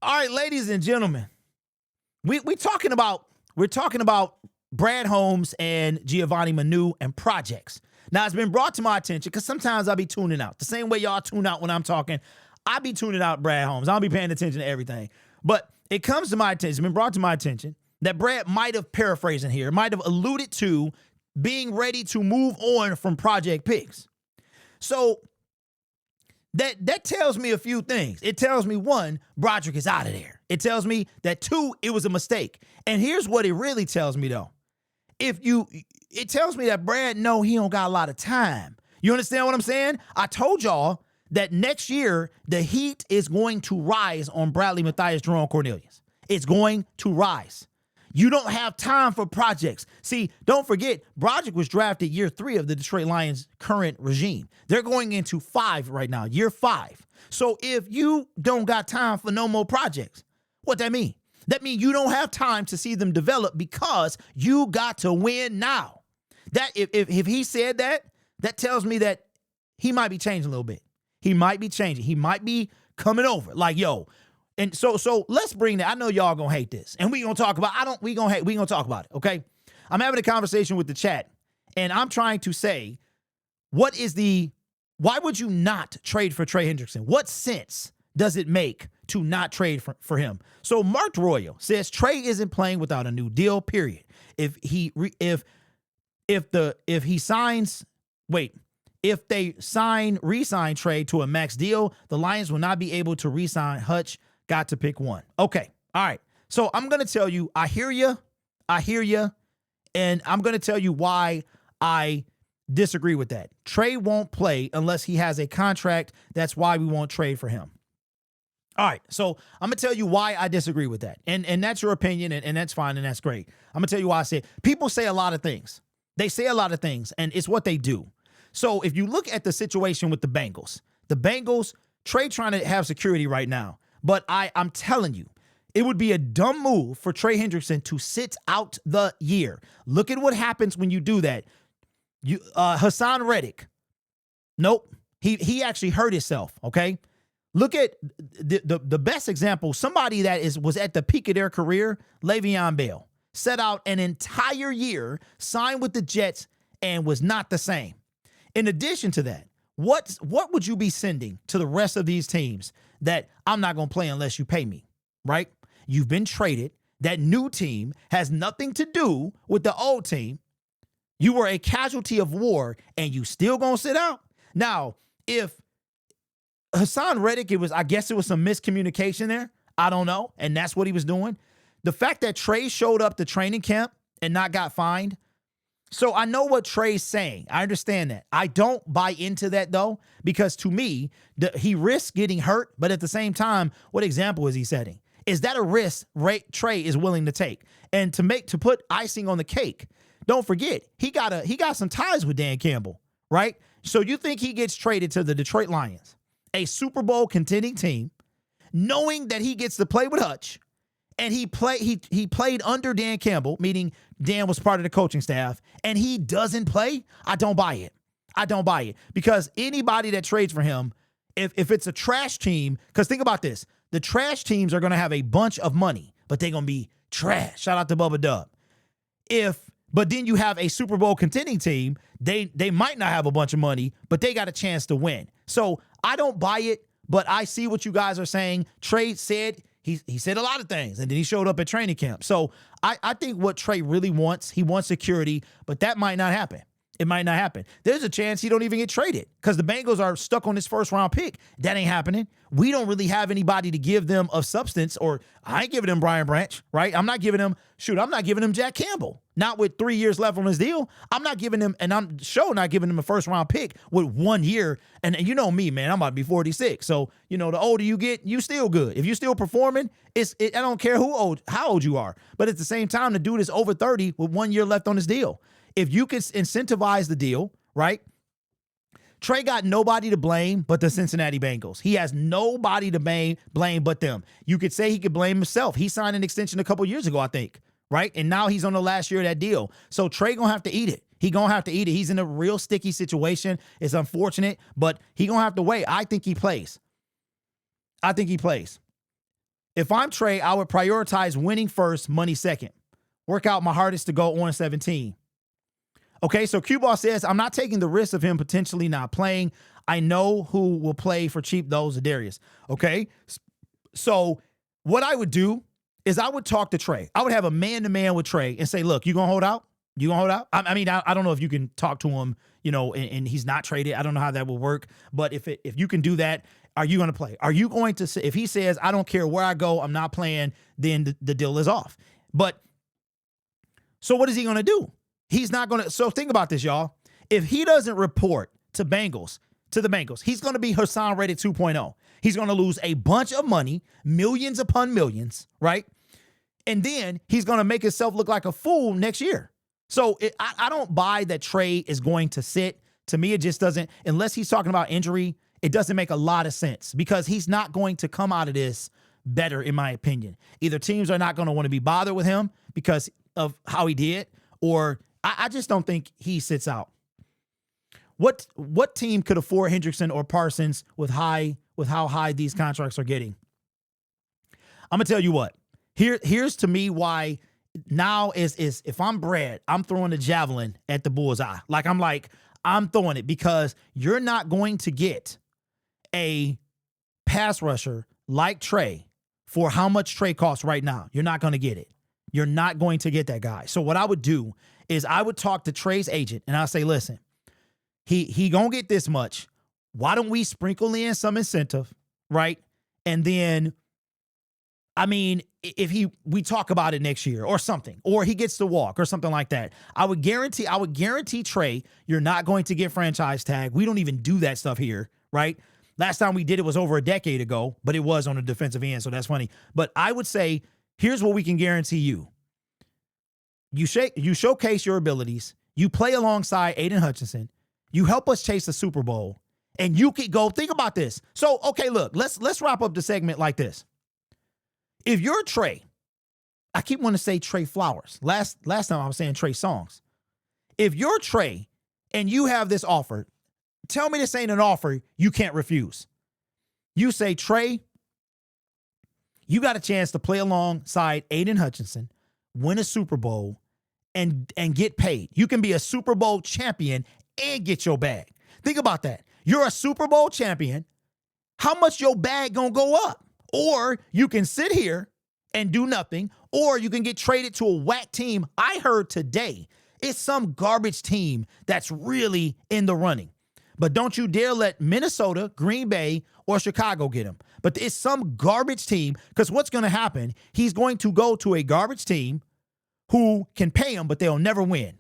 All right, ladies and gentlemen, we're talking about Brad Holmes and Giovanni Manu and projects. Now, it's been brought to my attention because sometimes I'll be tuning out. The same way y'all tune out when I'm talking, I'll be tuning out Brad Holmes. I'll be paying attention to everything. But it comes to my attention, it's been brought to my attention that Brad might have paraphrasing here, might have alluded to being ready to move on from Project Pigs. So that tells me a few things. It tells me, one, Broderick is out of there. It tells me that, two, it was a mistake. And here's what it really tells me, though. It tells me that Brad he don't got a lot of time. You understand what I'm saying? I told y'all that next year, the heat is going to rise on Bradley Mathias, Jerome Cornelius. It's going to rise. You don't have time for projects. See, don't forget, Broderick was drafted year 3 of the Detroit Lions' current regime. They're going into 5 right now, year 5. So if you don't got time for no more projects, what that mean? That means you don't have time to see them develop because you got to win now. That if he said that, that tells me that he might be changing a little bit. He might be changing. He might be coming over. Like, yo. And so let's bring that. I know y'all gonna hate this. And we gonna talk about, we gonna talk about it, okay? I'm having a conversation with the chat, and I'm trying to say, why would you not trade for Trey Hendrickson? What sense does it make to not trade for him? So Mark Royal says Trey isn't playing without a new deal, period. If they re-sign Trey to a max deal, the Lions will not be able to re-sign Hutch. Got to pick one. Okay. All right. So I'm going to tell you, I hear you, and I'm going to tell you why I disagree with that. Trey won't play unless he has a contract. That's why we won't trade for him. All right. So I'm going to tell you why I disagree with that. And that's your opinion, and that's fine, and that's great. I'm going to tell you why I say it. People say a lot of things. They say a lot of things, and it's what they do. So if you look at the situation with the Bengals, Trey trying to have security right now. But I'm telling you, it would be a dumb move for Trey Hendrickson to sit out the year. Look at what happens when you do that. Hassan Reddick, nope, he actually hurt himself, okay? Look at the best example, somebody that was at the peak of their career, Le'Veon Bell. Set out an entire year, signed with the Jets, and was not the same. In addition to that, what would you be sending to the rest of these teams that I'm not going to play unless you pay me, right? You've been traded. That new team has nothing to do with the old team. You were a casualty of war, and you still going to sit out? Now, if Hassan Reddick, I guess it was some miscommunication there. I don't know, and that's what he was doing. The fact that Trey showed up to training camp and not got fined, so I know what Trey's saying. I understand that. I don't buy into that, though, because to me, he risks getting hurt, but at the same time, what example is he setting? Is that a risk Trey is willing to take? And to put icing on the cake, don't forget, he got some ties with Dan Campbell, right? So you think he gets traded to the Detroit Lions, a Super Bowl contending team, knowing that he gets to play with Hutch, and he played under Dan Campbell, meaning Dan was part of the coaching staff, and he doesn't play? I don't buy it. I don't buy it. Because anybody that trades for him, if it's a trash team, because think about this, the trash teams are going to have a bunch of money, but they're going to be trash. Shout out to Bubba Dub. But then you have a Super Bowl contending team, they might not have a bunch of money, but they got a chance to win. So I don't buy it, but I see what you guys are saying. Trey said, he said a lot of things, and then he showed up at training camp. So I think what Trey really wants, he wants security, but that might not happen. It might not happen. There's a chance he don't even get traded because the Bengals are stuck on this first-round pick. That ain't happening. We don't really have anybody to give them of substance, or I ain't giving them Brian Branch, right? I'm not giving him Jack Campbell. Not with 3 years left on his deal. I'm not giving him, and I'm sure not giving him a first-round pick with 1 year. And you know me, man, I'm about to be 46. So, the older you get, you still good. If you're still performing, I don't care how old you are. But at the same time, the dude is over 30 with 1 year left on his deal. If you could incentivize the deal, right? Trey got nobody to blame but the Cincinnati Bengals. He has nobody to blame but them. You could say he could blame himself. He signed an extension a couple years ago, I think, right? And now he's on the last year of that deal. So Trey gonna have to eat it. He gonna have to eat it. He's in a real sticky situation. It's unfortunate, but he gonna have to wait. I think he plays. If I'm Trey, I would prioritize winning first, money second. Work out my hardest to go on 17. Okay, so Q-Ball says, I'm not taking the risk of him potentially not playing. I know who will play for cheap, those Darius. Okay, so what I would do is I would talk to Trey. I would have a man-to-man with Trey and say, look, you going to hold out? You going to hold out? I mean, I don't know if you can talk to him, you know, and he's not traded. I don't know how that will work. But if you can do that, are you going to play? Are you going to say, if he says, I don't care where I go, I'm not playing, then the deal is off. But so what is he going to do? He's not going to. So think about this, y'all. If he doesn't report to the Bengals, he's going to be Hassan Reddick 2.0. He's going to lose a bunch of money, millions upon millions, right? And then he's going to make himself look like a fool next year. So I don't buy that Trey is going to sit. To me, it just doesn't, unless he's talking about injury, it doesn't make a lot of sense because he's not going to come out of this better, in my opinion. Either teams are not going to want to be bothered with him because of how he did, or I just don't think he sits out. What team could afford Hendrickson or Parsons with how high these contracts are getting? I'm gonna tell you what. Here's to me why now is if I'm Brad, I'm throwing the javelin at the bullseye. I'm throwing it because you're not going to get a pass rusher like Trey for how much Trey costs right now. You're not going to get it. You're not going to get that guy. So what I would do is I would talk to Trey's agent and I'll say, listen, he gonna get this much. Why don't we sprinkle in some incentive, right? And then, I mean, if we talk about it next year or something, or he gets to walk or something like that, I would guarantee Trey, you're not going to get franchise tag. We don't even do that stuff here, right? Last time we did it was over a decade ago, but it was on the defensive end, so that's funny. But I would say, here's what we can guarantee you. You showcase your abilities. You play alongside Aidan Hutchinson. You help us chase the Super Bowl. And you could go, think about this. So, okay, look, let's wrap up the segment like this. If you're Trey, I keep wanting to say Trey Flowers. Last time I was saying Trey Songs. If you're Trey and you have this offer, tell me this ain't an offer you can't refuse. You say, Trey, you got a chance to play alongside Aidan Hutchinson, win a Super Bowl, and get paid. You can be a Super Bowl champion and get your bag. Think about that. You're a Super Bowl champion. How much your bag gonna go up? Or you can sit here and do nothing, or you can get traded to a whack team. I heard today it's some garbage team that's really in the running. But don't you dare let Minnesota, Green Bay, or Chicago get him. But it's some garbage team, because what's going to happen, he's going to go to a garbage team who can pay him, but they'll never win,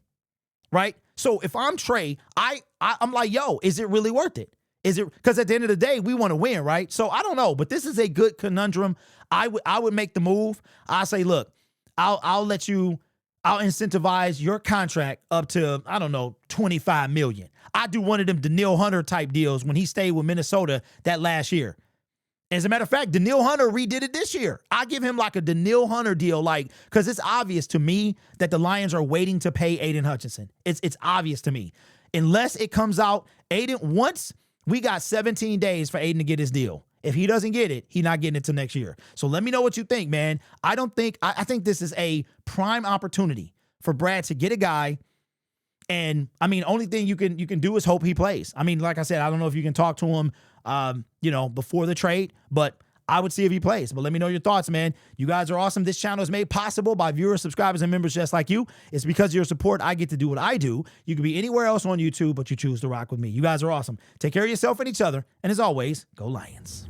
right? So if I'm Trey, I'm like, yo, is it really worth it? Is it, because at the end of the day, we want to win, right? So I don't know, but this is a good conundrum. I would make the move. I say, look, I'll incentivize your contract up to, I don't know, $25 million. I do one of them Danielle Hunter type deals when he stayed with Minnesota that last year. As a matter of fact, Danielle Hunter redid it this year. I give him like a Danielle Hunter deal, because it's obvious to me that the Lions are waiting to pay Aidan Hutchinson. It's obvious to me. Unless it comes out, Aidan, once we got 17 days for Aidan to get his deal. If he doesn't get it, he's not getting it till next year. So let me know what you think, man. I think this is a prime opportunity for Brad to get a guy. And I mean, only thing you can do is hope he plays. I mean, like I said, I don't know if you can talk to him, before the trade, but I would see if he plays. But let me know your thoughts, man. You guys are awesome. This channel is made possible by viewers, subscribers, and members just like you. It's because of your support I get to do what I do. You could be anywhere else on YouTube, but you choose to rock with me. You guys are awesome. Take care of yourself and each other. And as always, go Lions.